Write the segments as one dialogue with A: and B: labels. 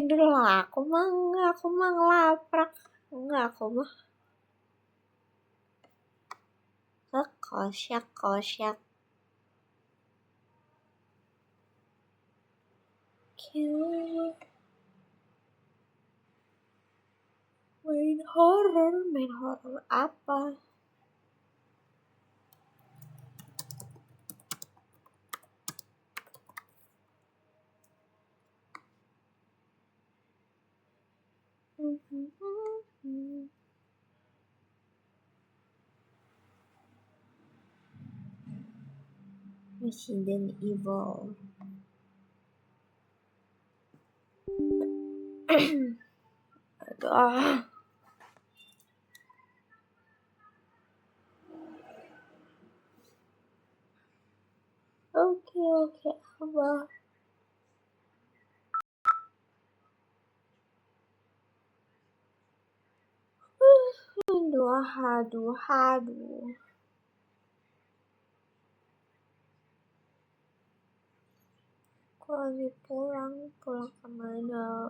A: Tidur lah, aku mah ngelaprak. Enggak, aku mah kosyak. Main horror apa? Resident Evil. Aduh. Oke, Abah. Aduh. Aku lagi pulang kemana?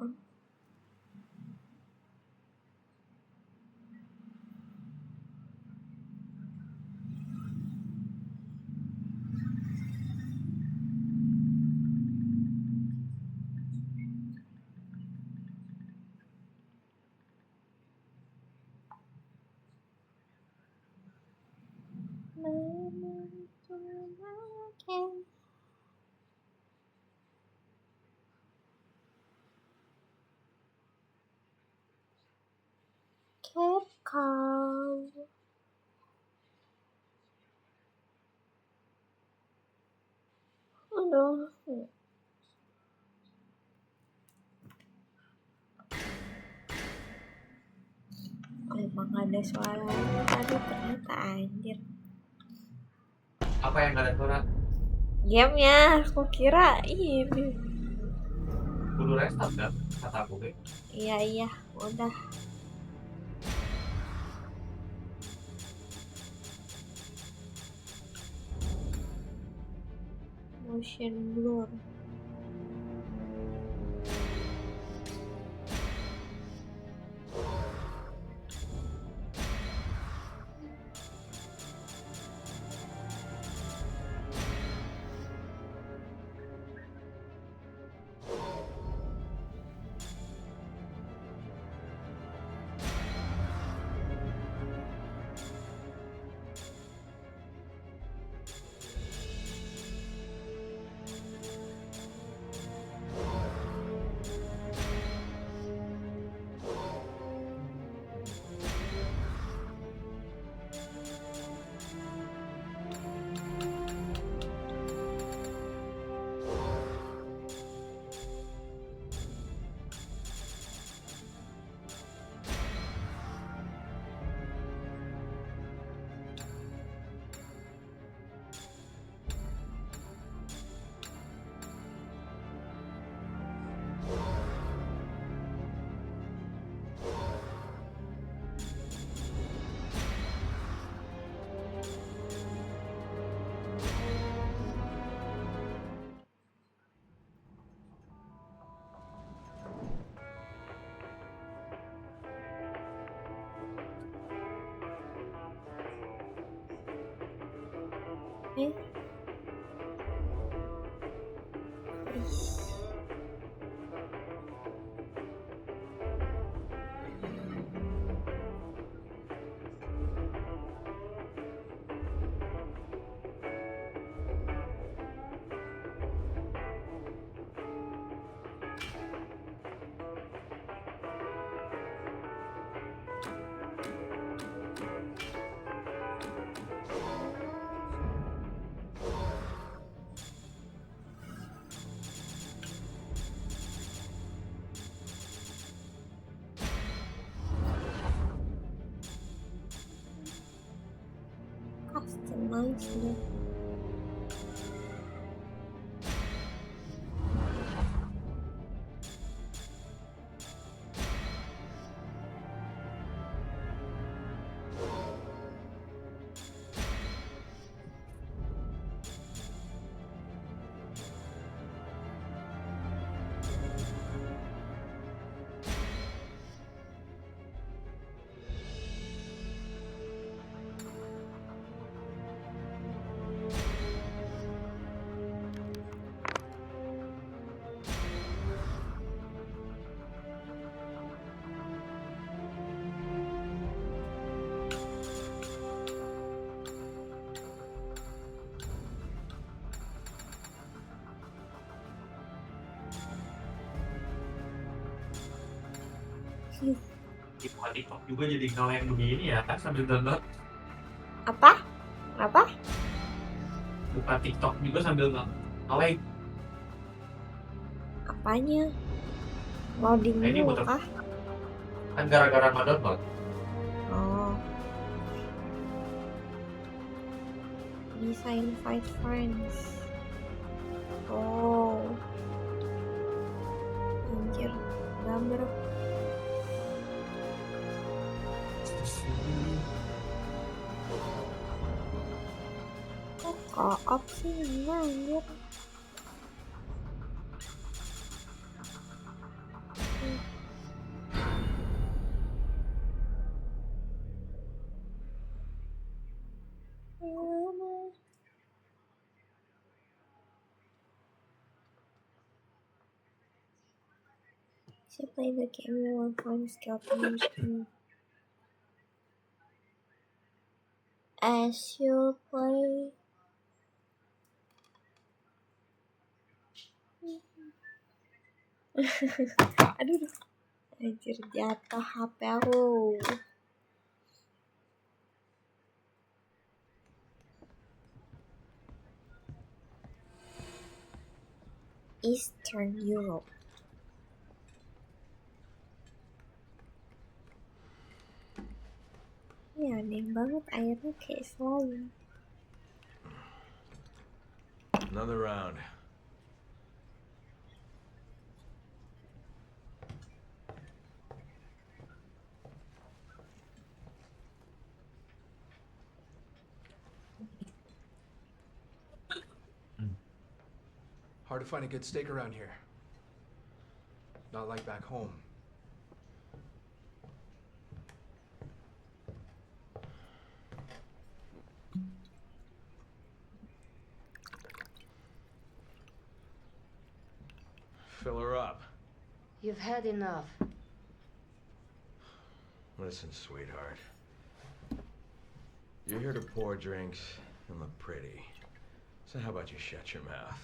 A: Capcom. Aduh. Emang ada suara tadi ternyata anjir.
B: Apa yang gak ada suara?
A: Gamenya, aku kira ini.
B: Kudu restart kan? Kata aku deh.
A: Iya, udah. Motion blur. Ih. Customize deh.
B: Di buka TikTok juga jadi ngeleng begini ya sambil download.
A: Apa? Apa?
B: Buka TikTok juga sambil ngeleng.
A: Apanya? Loading
B: Nah, ini
A: dulu
B: muter
A: kah?
B: kan gara-gara ngedownload.
A: Oh, bisa invite friends. Oh, anjir, gambar. Kok co-op sih? Enggak, anjir. She played the game and one time scalpers as you play. Aduh, anjir jatuh HP aku. Eastern Europe. Ya aneh banget airnya kayak slime.
C: Another round.
D: Hard to find a good steak around here. Not like back home.
C: Fill her up.
E: You've had enough.
C: Listen, sweetheart. You're here to pour drinks and look pretty. So how about you shut your mouth?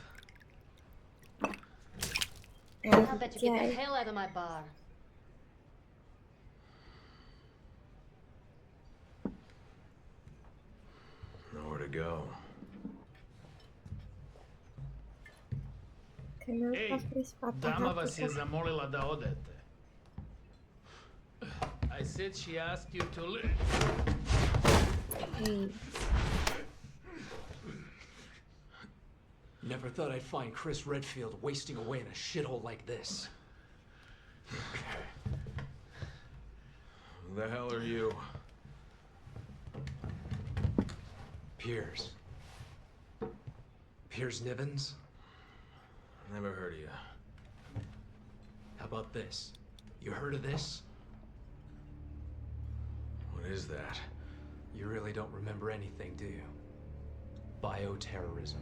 E: I bet you get the hell out of my bar.
C: Nowhere to go.
A: Kenapa Chris patah
F: Dama
A: hati?
F: vas je zamolila da odete. I said she asked you to leave.
D: Never thought I'd find Chris Redfield wasting away in a shithole like this.
C: Who the hell are you?
D: Piers. Piers Nivens?
C: Never heard of you.
D: How about this? You heard of this?
C: What is that?
D: You really don't remember anything, do you? Bioterrorism.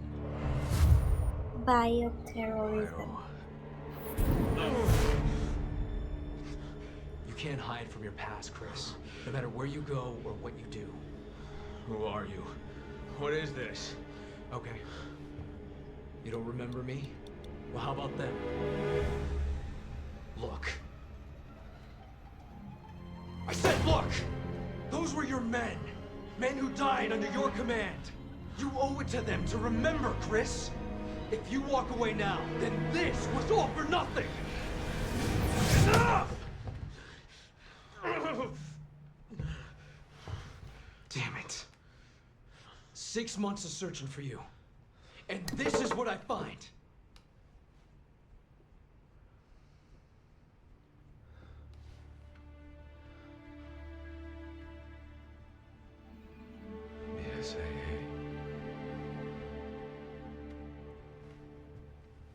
A: Bioterrorism.
D: You can't hide from your past, Chris. No matter where you go or what you do.
C: Who are you? What is this?
D: Okay. You don't remember me? Well, how about them? Look. I said look! Those were your men. Men who died under your command. You owe it to them to remember, Chris. If you walk away now, then this was all for nothing! Enough! Damn it. 6 months of searching for you. And this is what I find.
C: BSAA.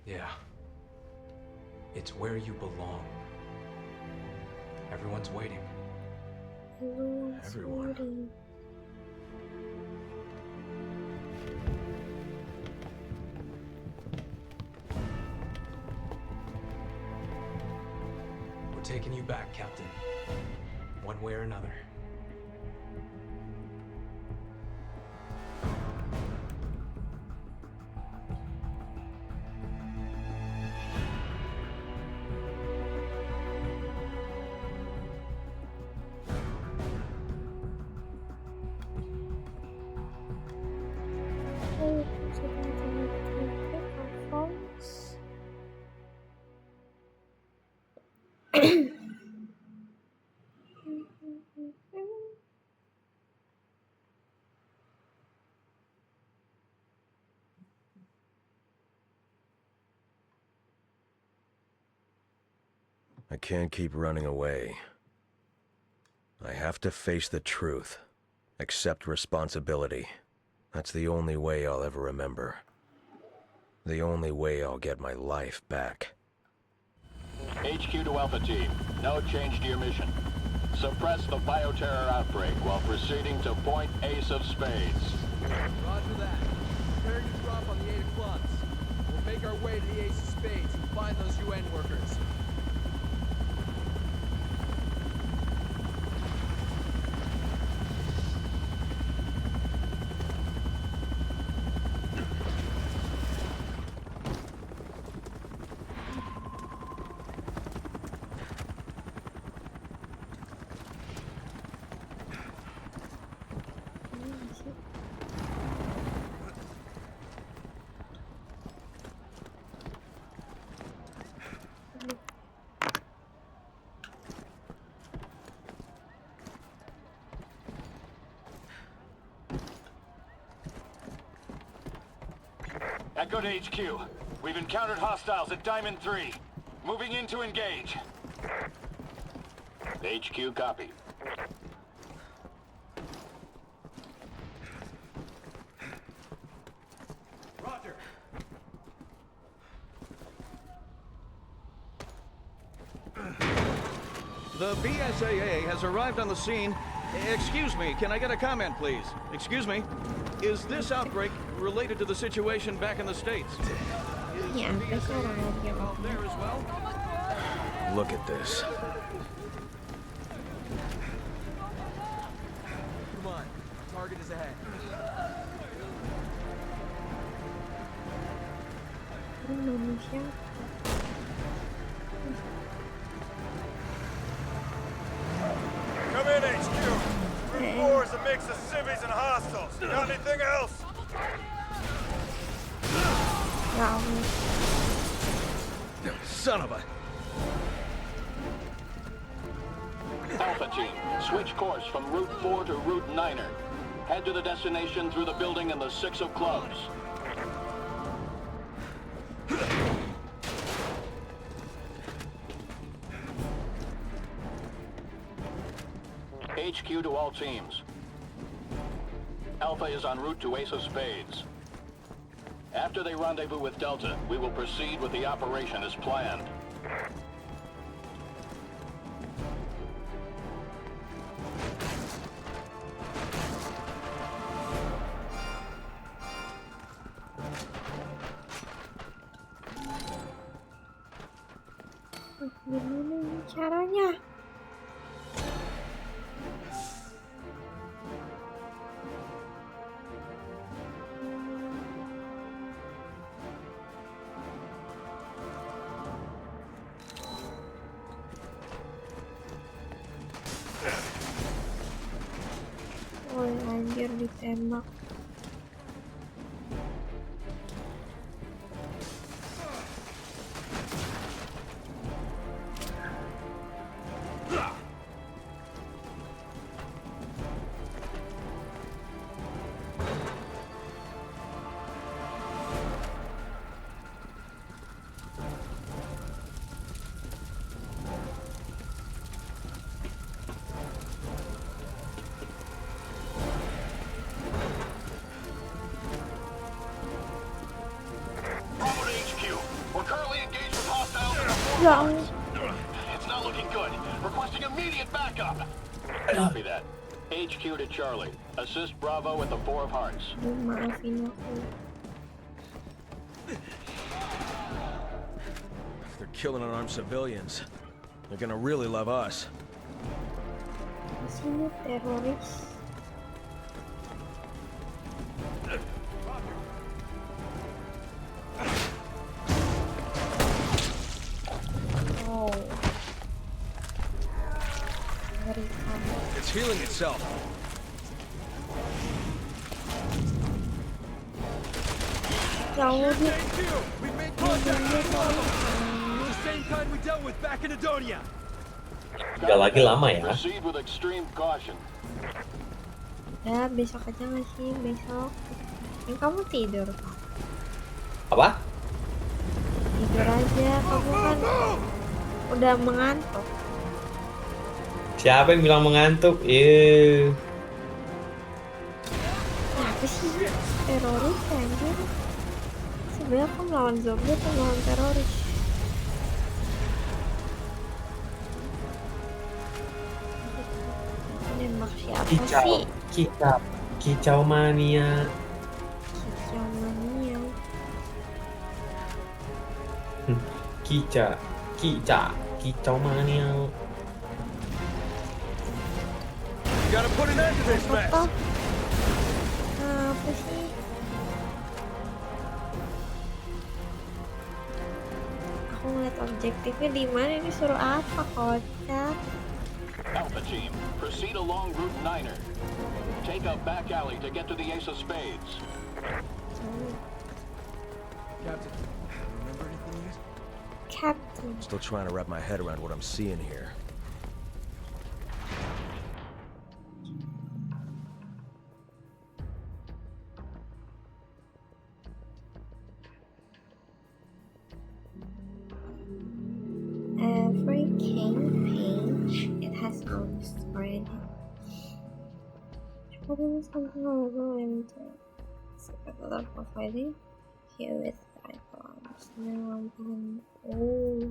D: Yeah. It's where you belong. Everyone's waiting.
C: Everyone.
A: Waiting.
D: We're taking you back, Captain. One way or another.
C: I can't keep running away. I have to face the truth. Accept responsibility. That's the only way I'll ever remember. The only way I'll get my life back.
G: HQ to Alpha Team. No change to your mission. Suppress the bioterror outbreak while proceeding to point Ace of Spades.
D: Roger that. Prepare to drop on the 8 of clubs. We'll make our way to the Ace of Spades and find those UN workers.
G: Echo to HQ. We've encountered hostiles at Diamond 3. Moving in to engage. HQ copy.
D: Roger.
H: The BSAA has arrived on the scene. Excuse me, can I get a comment, please? Excuse me. Is this outbreak related to the situation back in the States?
A: Ya, mereka aja.
H: Out there as well?
C: Look at this.
D: Come on. Target is ahead.
A: Indonesia.
I: Come in, HQ. Route 4 is a mix of civvies and hostiles. Got anything else?
A: Wow.
H: Son of a...
G: Alpha Team, switch course from Route 4 to Route 9er. Head to the destination through the building and the 6 of clubs. HQ to all teams. Alpha is en route to Ace of Spades. After they rendezvous with Delta, we will proceed with the operation as planned.
A: Gimana ini caranya? Oh anjir ditembak.
G: Bravo to HQ. We're currently engaged with hostiles in our
A: Ya
G: It's not looking good. Requesting immediate backup. Copy that. HQ to Charlie. Assist Bravo with the 4 of Hearts.
A: aduh, maafin aku.
C: If they're killing unarmed civilians, they're gonna really love us.
A: Sini teroris. Oh. Mengerikan.
C: It's healing itself.
A: Jauh dia.
D: HQ! We've made contact with Bravo! The same kind we dealt with back in Adonia!
J: Nggak lagi lama ya.
G: Proceed with extreme caution.
A: Ya besok aja nggak sih besok? Yang kamu tidur.
J: Apa?
A: Tidur aja kamu kan. Udah mengantuk.
J: Siapa yang bilang mengantuk? Iya.
A: Apa sih teroris anjir? Sebenarnya aku melawan zombie atau melawan teroris? Nembak siapa sih?
J: Kicau mania.
A: Kicau mania.
J: Kicau mania.
I: You gotta put an end to this mess.
A: Apa? Apa sih? Aku ngeliat objektifnya di mana, ini suruh apa kocak?
G: Alpha Team, proceed along Route 9er. Take a back alley to get to the Ace of Spades.
D: Captain, remember anything yet?
A: Captain.
C: Still trying to wrap my head around what I'm seeing here.
A: Every game page, it has own story. Putting something over into secret providing here with icons. Oh.
D: Well,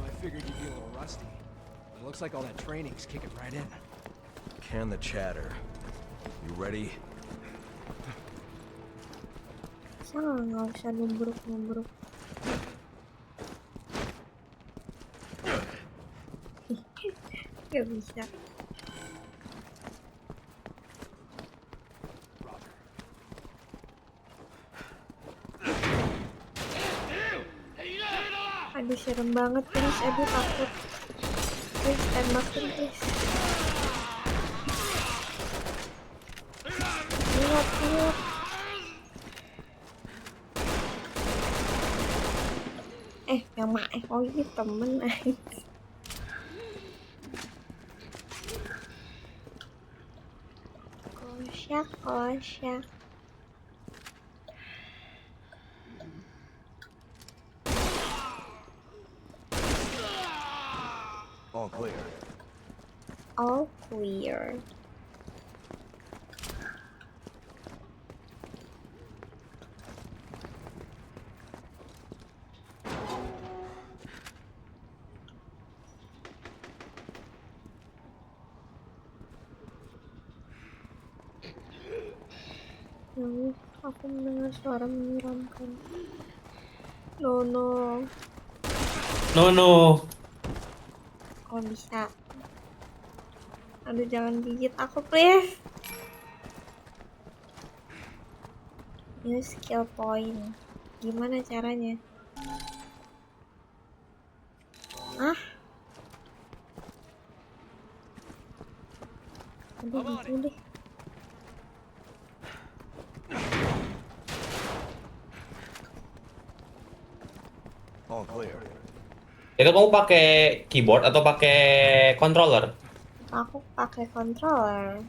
D: I figured you'd be a little rusty. It looks like all that training's kicking right in.
C: Can the chatter. You ready?
A: Nggak usah numbruk. Gak bisa. Aduh serem banget please, aduh takut. Please tembakin please. Lihat. Yang maeh, oh ini temen Kosyak.
C: All clear.
A: All clear. Aku mendengar suara menyeramkan. No. Kok bisa? Aduh jangan gigit aku please. Use skill point. Gimana caranya? Aduh gitu deh.
C: All clear.
J: Itu kamu pakai keyboard atau pakai controller?
A: Aku pakai controller.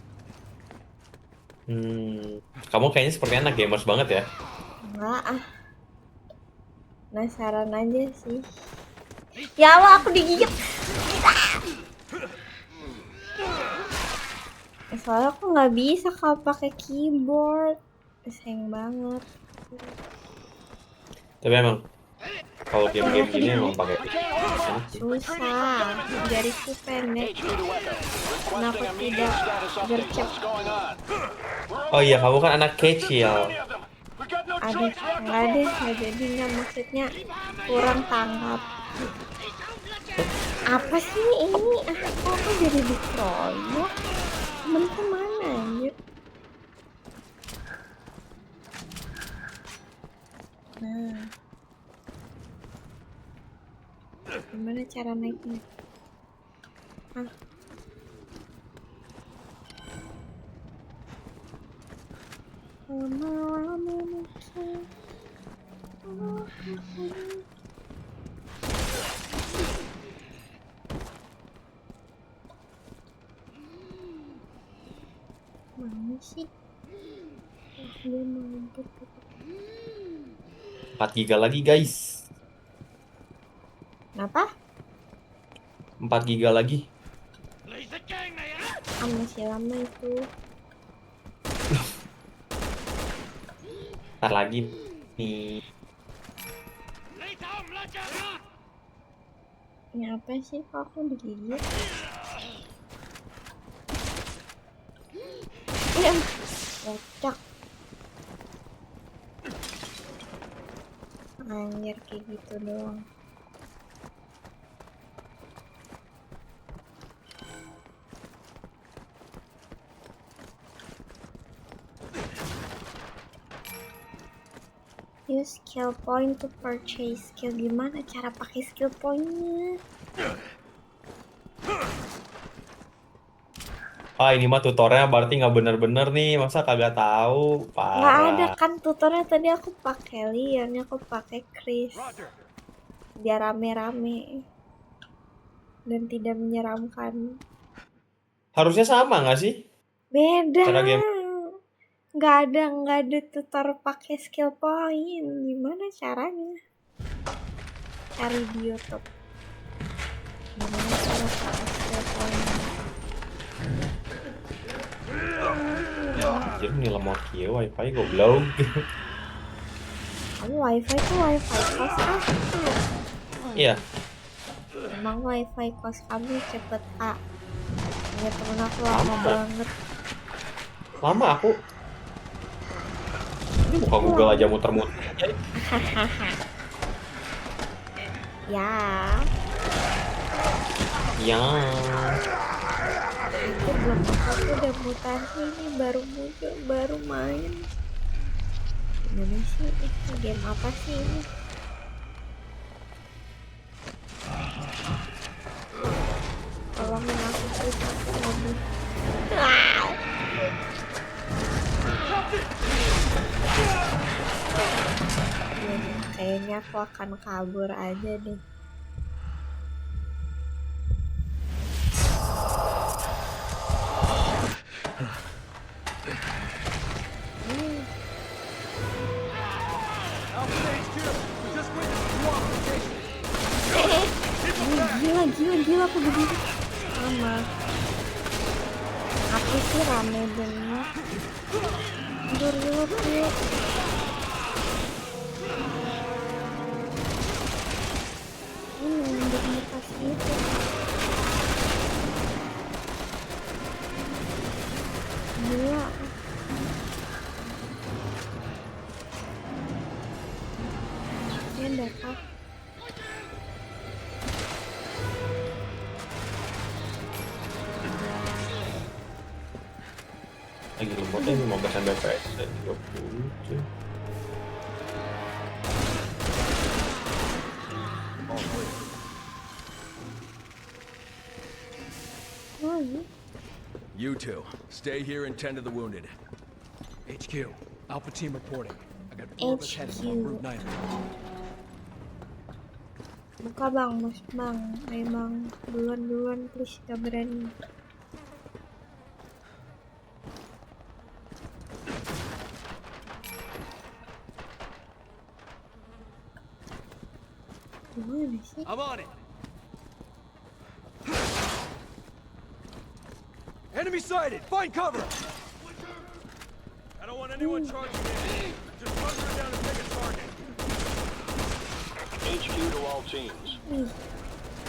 J: Kamu kayaknya sepertinya anak gamers banget ya?
A: Enggak penasaran aja sih. Ya Allah aku digigit. Soalnya aku nggak bisa kalau pakai keyboard. Sayang banget.
J: Tapi emang kalau game-game gini emang pakai
A: susah, jariku pendek. Kenapa tidak gercep?
J: Oh iya, kamu kan anak kecil.
A: Aduh, nggak jadi nggak, maksudnya kurang tanggap. Apa sih ini? Aku jadi dikeroyok. Temen kemana anjir? Nah, gimana cara naiknya? sih? Dia mau ngumpet.
J: 4 giga lagi guys.
A: Kenapa?
J: 4 giga lagi.
A: Masih lama itu.
J: Ntar lagi nih.
A: Ini apa sih kok aku digigit? Kocak. Anjir kayak gitu doang. Use skill point to purchase skill. Gimana cara pakai skill pointnya?
J: Ah ini mah tutorialnya berarti nggak bener-bener nih, masa kagak tahu?
A: Nggak ada
J: Parah.
A: kan tutorial, tadi aku pakai Leon, aku pakai Chris biar rame-rame dan tidak menyeramkan.
J: Harusnya sama nggak sih?
A: Beda.
J: Cara game.
A: Nggak ada tutor pakai skill point. Gimana caranya? Cari di YouTube. Gimana cara pakai skill point?
J: Anjir nih lemot kieu wifi goblok.
A: Kamu wifi tuh wifi kos ah?
J: Iya.
A: Emang wifi kos kamu cepet ah? Ya temen aku lama banget.
J: Lama aku. Ini buka Google aja muter-muter.
A: Ya.
J: Ya.
A: Itu belum, aku udah mutasi ini baru main. Gimana sih? Game apa sih ini? Tolongin aku please, aku mobil. Kayaknya aku akan kabur aja deh. Gila aku begini sama aku sih rame banget. Gila udah mutasi itu. Gila ini ada kah?
J: Lagi lemotnya 15 Mbps 30 cuy.
K: You two, stay here and tend to the wounded.
D: HQ, Alpha Team reporting. I got 4 of us headed on Route 9.
A: Buka bang, mas bang, ayo bang, duluan please, gak berani. Gimana sih?
D: I'm on it. Enemy sighted. Find cover.
I: I don't want anyone charging in. Just run her down and pick a target.
G: HQ to all teams.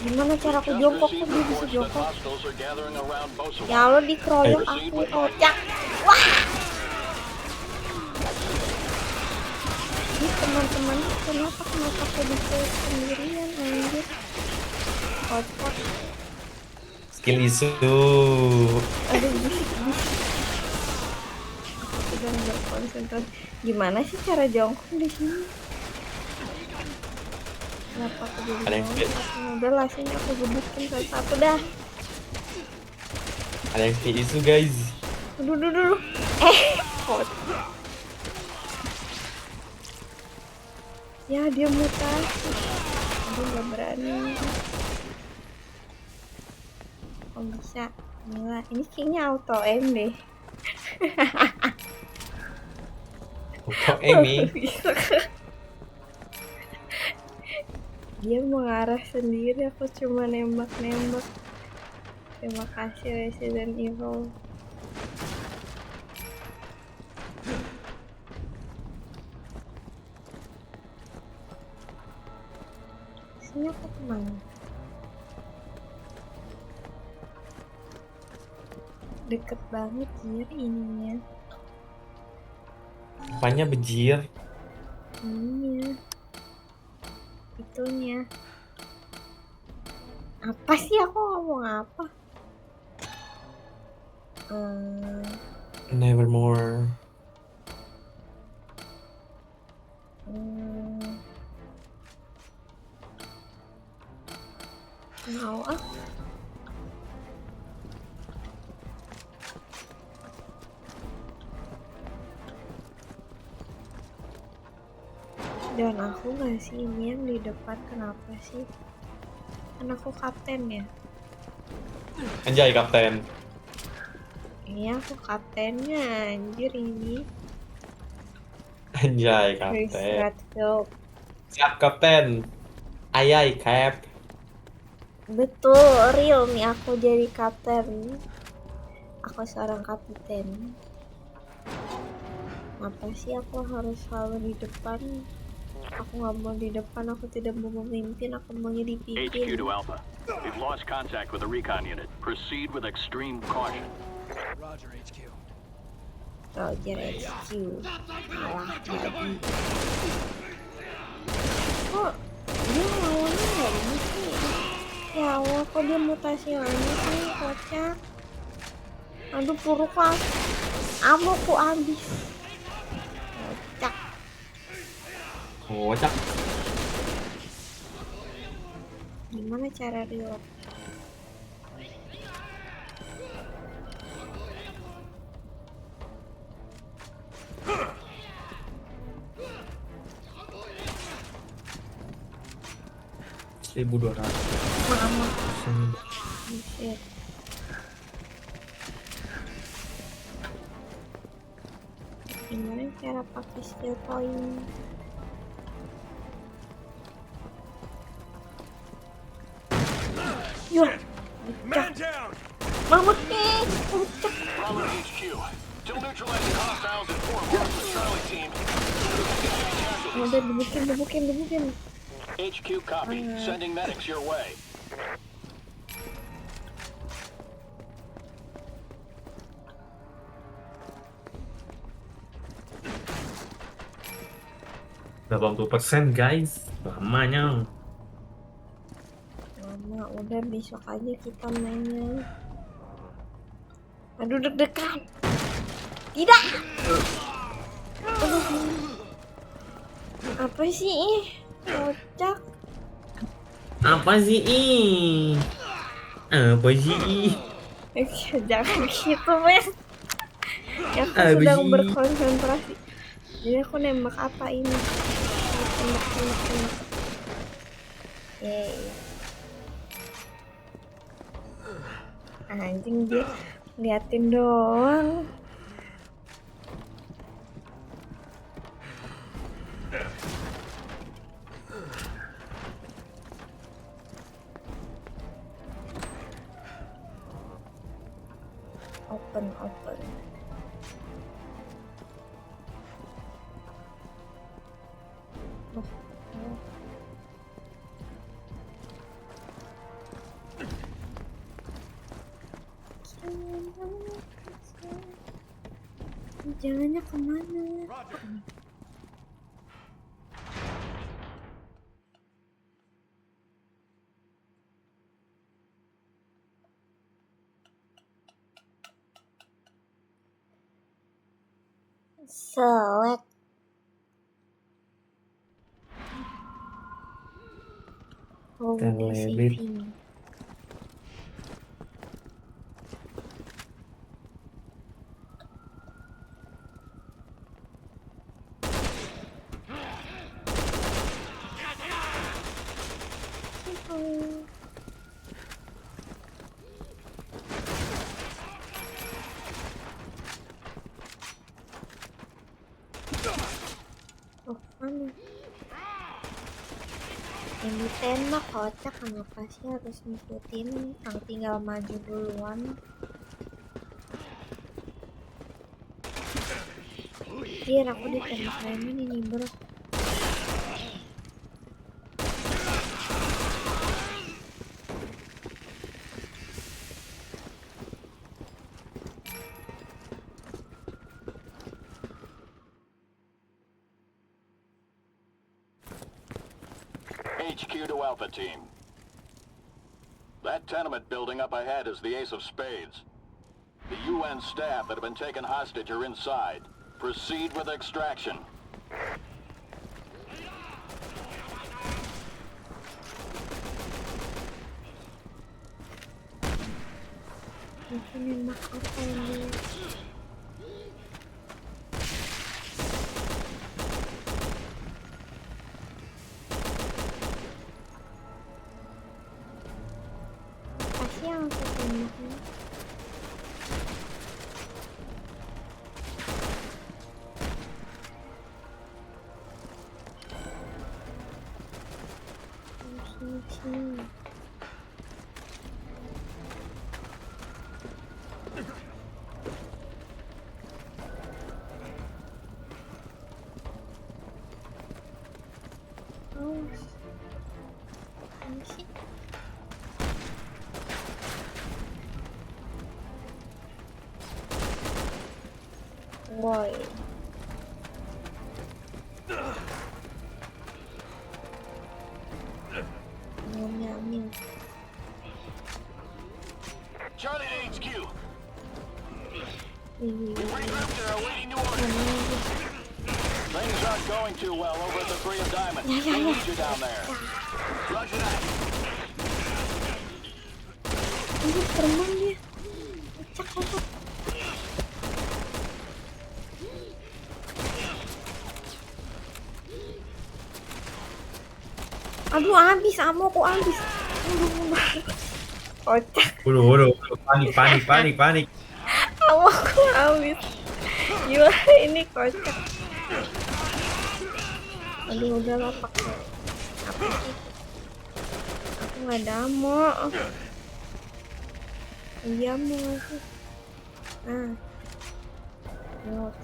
A: Gimana cara aku jongkok kok dia bisa jongkok?
G: Hostiles are gathering around Bosawat.
A: Ya lo dikeroyok aku kocak. Wah. Ini teman-teman kenapa aku bisa sendirian anjir? Kocak.
J: Skill isu.
A: Aduh bisik. Aku sedang berkonsentrasi. Gimana sih cara jongkok di sini? Kenapa aku jadi jongkok? Udah lah sini aku gebukin satu-satu dah.
J: Ada yang skill isu guys.
A: Dulu. Kocak. Ya dia mutasi. Aduh gak berani. Oh bisa. Gila. Ini kayaknya auto aim deh.
J: Kok Amy?
A: Bisa. Dia mengarah sendiri, aku cuma nembak-nembak. Terima kasih Resident Evil. Sini aku kemana? Deket banget jir ininya.
J: Apanya bejir?
A: Ininya. Itunya. Apa sih aku ngomong apa?
J: Nevermore.
A: Mau ah. Dan aku nggak sih ini yang di depan, kenapa sih? Kan aku kapten ya.
J: Anjay kapten.
A: Ini aku kaptennya, anjir ini.
J: Anjay
A: Chris
J: kapten.
A: Redfield.
J: Siap kapten. Ayai cap.
A: Betul, real nih aku jadi kapten. Aku seorang kapten. Apa sih aku harus selalu di depan? Aku nggak mau di depan, aku tidak mau memimpin, aku maunya dipimpin.
G: HQ to Alpha. We've lost contact with the recon unit. Proceed with extreme caution.
K: Roger, HQ.
A: Roger HQ. Malah jadi. Kok dia lawannya nggak ini sih? Ya Allah, kok dia mutasi lagi sih, kocak. Aduh, peluru kelas. Amokku habis. Kocak.
J: Kocak.
A: Gimana cara reload?
J: $1,200.
A: Mama. Buset. Gimana cara pakai skill point? Yuh,
I: Man down!
A: mama kocak.
G: Bravo to HQ. Till neutralizing hostiles and form off the Charlie team.
A: Udah dibukin.
G: HQ copy. Sending medics your way.
J: %80 guys. Lamanya.
A: Mama, udah besok aja kita mainnya. Aduh, deg-degan. Tidak. Aduh. Apa sih? Kocak.
J: Apa sih? Apa sih?
A: Jangan gitu, men. Ya, aku sedang berkonsentrasi. Jadi aku nembak apa ini? Tembak. Yeay. Anjing, dia liatin doang. Open. Jalannya kemana? Select. Saving. Mana? Yang ditembak kocak, kenapa sih harus ngikutin? Kang tinggal maju duluan. Iya, aku ditembak Raymond ini bro.
G: HQ to Alpha Team. That tenement building up ahead is the Ace of Spades. The UN staff that have been taken hostage are inside. Proceed with extraction.
A: Mungkin nembak apa ini? Pasti yang aku tembaknya. Sini. Boy. Nyam.
G: Charlie to HQ.
A: Regrouped
G: and are awaiting new orders. Things aren't going too well over at the Three of Diamonds. We need you down there. Roger that.
A: Ini terbang dia. Kocak. Aduh, habis ammo kok habis. Mundur. Kocak.
J: Waduh, panik.
A: Ammo kok habis. Gimana ini kocak. Aduh, udahlah pakai. Apa sih? Aku nggak ada ammo. Iya ammo sih. Nah. Nyot.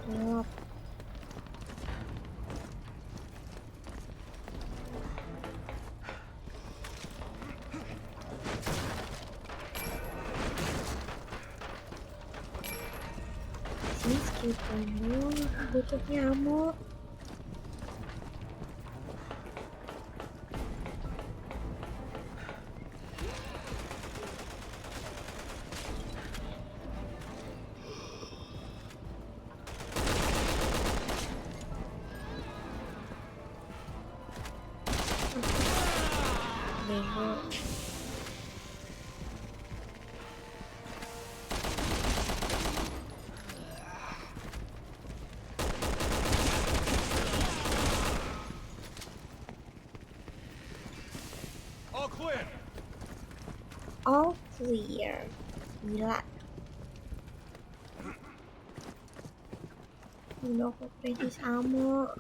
A: Sini skip ammo, butuhnya ammo. Bego. All clear. Gila. Gila aku kritis ammo.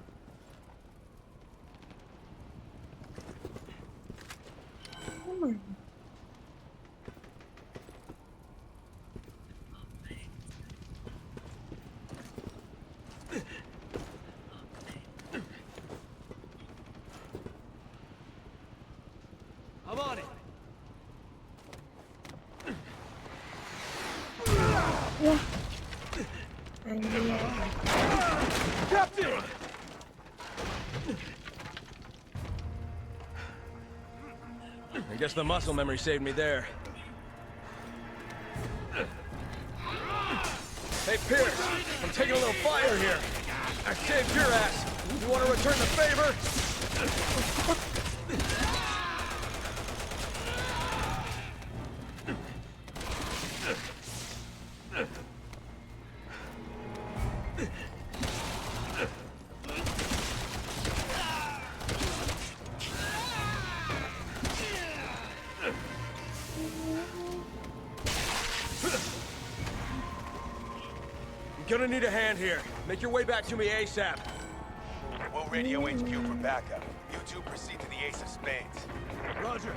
A: Mana?
D: I'm on it.
A: Wah. Anjir.
D: Captain!
K: I guess the muscle memory saved me there. Hey, Pierce, I'm taking a little fire here. I saved your ass. You want to return the favor? I'm gonna need a hand here. Make your way back to me ASAP.
I: we'll radio HQ for backup. You two proceed to the Ace of Spades.
K: Roger.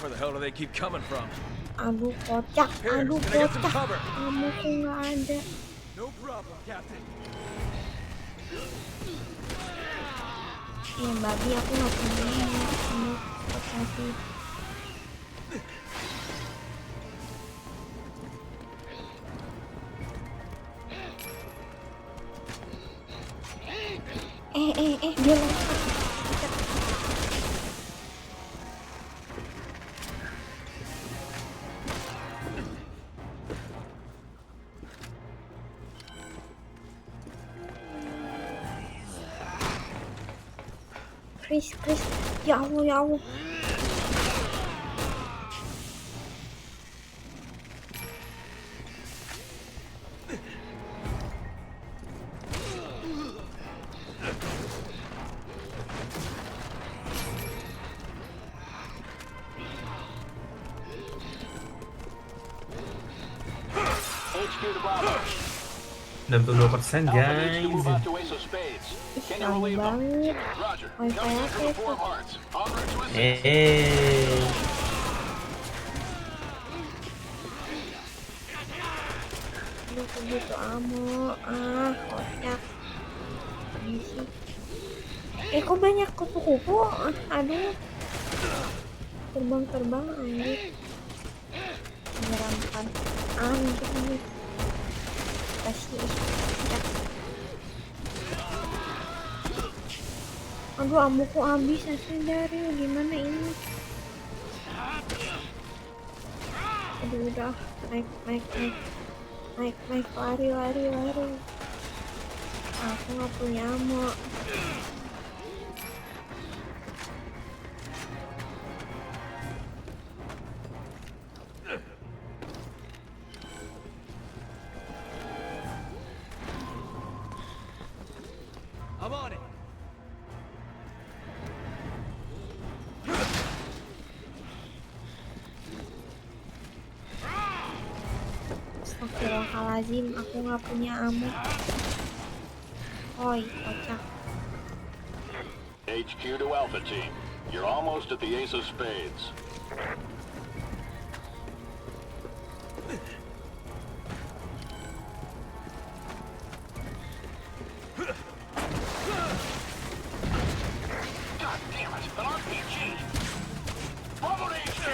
K: Where the hell do they keep coming from?
A: Aduh kocak, aduh
K: Can I get some
A: kocak.
K: cover?
A: Kamuku nggak ada.
K: No problem, Captain.
A: Babi aku nggak punya kamu kasih. Dia lompat. Chris, ya Allah, ya Allah.
G: HQ to Bravo.
J: 62%
G: Alpha needs to move
J: guys.
G: out to Ace of Spades. Can you
A: Lama
G: relieve them?
A: banget.
G: Roger.
A: Wifi
G: Coming in
A: aku
G: from the
A: itu.
G: Four of Hearts. En route to assist.
A: Aku butuh ammo. Kocak. Ini sih. Kok banyak kupu-kupu. Aduh. Terbang anjir. Menyeramkan. Anjir ini. Kasih. Kocak. Aduh, ammoku habis asli dari gimana ini? Aduh, udah naik, lari. Aku nggak punya ammo.
K: I'm on it.
A: Astagfirullahaladzim, aku nggak punya ammo. Oi, kocak.
G: HQ to Alpha Team. You're almost at the Ace of Spades. God damn it, an RPG! Bravo to HQ!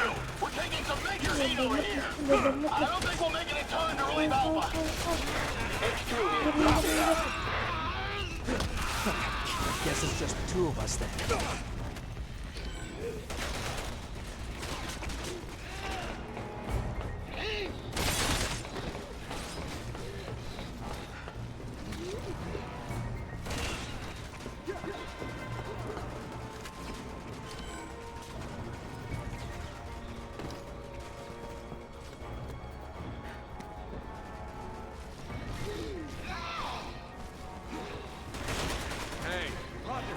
G: We're taking some major heat over here! I don't think we'll make it in time to relieve Alpha! HQ here, copy that.
K: Guess it's just the two of us then. Hey, Roger.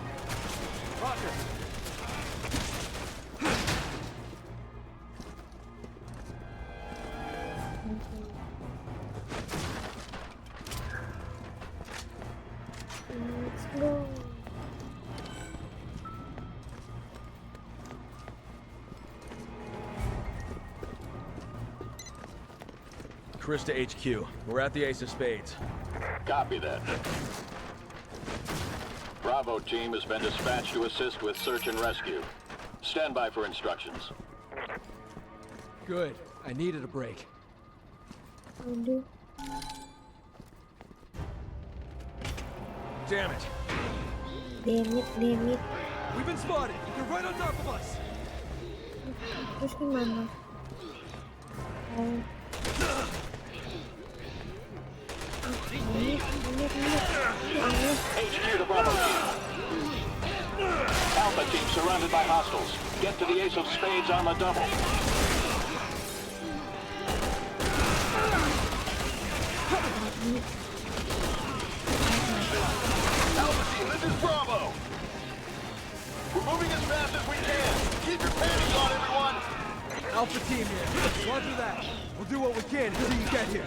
A: Let's go.
K: Chris to HQ. We're at the Ace of Spades.
G: Copy that. Bravo team has been dispatched to assist with search and rescue. Stand by for instructions.
K: Good. I needed a break.
A: Aduh.
K: Damn it.
A: Damn it.
K: We've been spotted. They're right on top of us.
A: Terus gimana? Oh. Ini.
G: HQ to Bravo team. Alpha team surrounded by hostiles. Get to the Ace of Spades on the double. Alpha team, this is Bravo. We're moving as fast as we can. Keep your panties on, everyone.
D: Alpha team here. Roger that. We'll do what we can until you get here.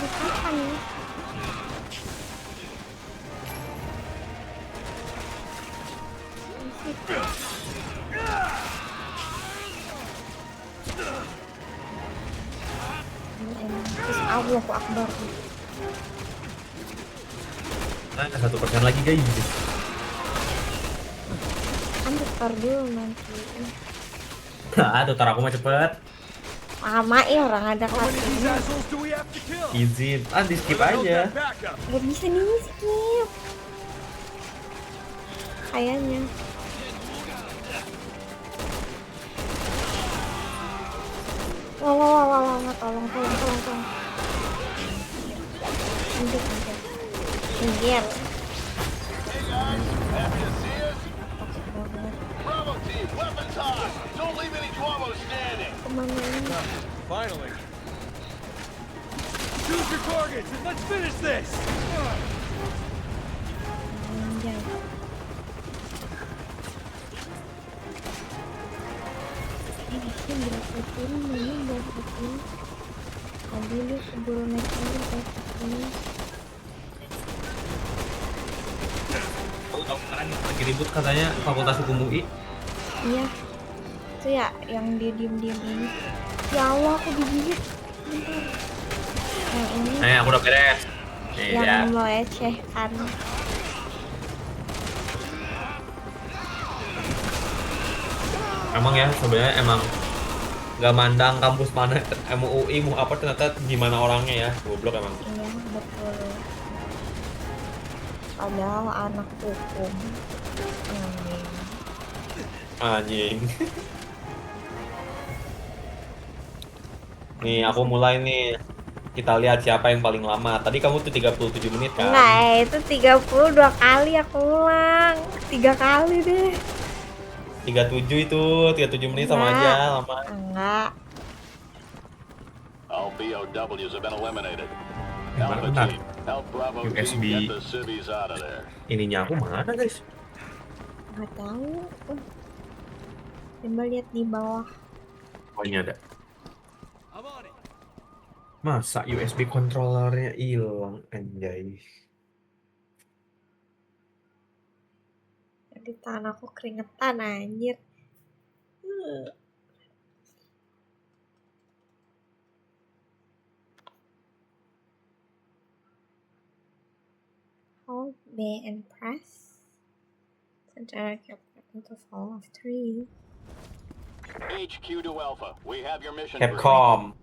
A: Kapan ya? Terus Allahu Akbar.
J: Nah, 1% lagi guys.
A: Tar dulu nanti.
J: Aduh, tar aku mah cepet.
A: Lama ya orang ada kartunya.
J: Izin, di skip aja.
A: Gak bisa di skip. Kayaknya. Wah, tolong. Minggir.
G: Bravo team, weapons hot. Don't leave any Tuavos standing.
A: Kemana ini?
D: Finally. Choose your targets and let's finish this.
A: Anjay. Ini berapa turun ini berapa turun? Tadi dia keburu naik lagi berapa turun?
J: Tahu kan lagi ribut katanya Fakultas Hukum UI.
A: Iya. Itu ya yang dia diem ini. Ya Allah, aku digigit. Bentar. Yang ini.
J: Aku udah beres.
A: Yang melecehkan.
J: Emang ya sebenarnya emang nggak mandang kampus mana, MUI mau apa ternyata gimana orangnya ya, goblok emang.
A: Iya betul. Padahal anak hukum.
J: Anjing. Nih aku mulai nih. Kita lihat siapa yang paling lama. Tadi kamu tuh 37 menit kan?
A: Enggak, itu 32 kali aku ulang. 3 kali deh.
J: 37 itu, 37 menit sama aja lama.
A: Enggak.
G: All BOWs have been eliminated.
J: Benar.
G: Help Bravo
J: USB.
G: team get the civvies out of there.
J: Ininya aku mana guys?
A: Enggak tahu. Coba lihat di bawah.
J: Oh ini ada. Masa USB controllernya hilang, anjay.
A: Di tangan aku keringetan anjir. Hold B and press to direct your partner to fall off tree.
G: HQ to Alpha. We have your mission.
J: Capcom.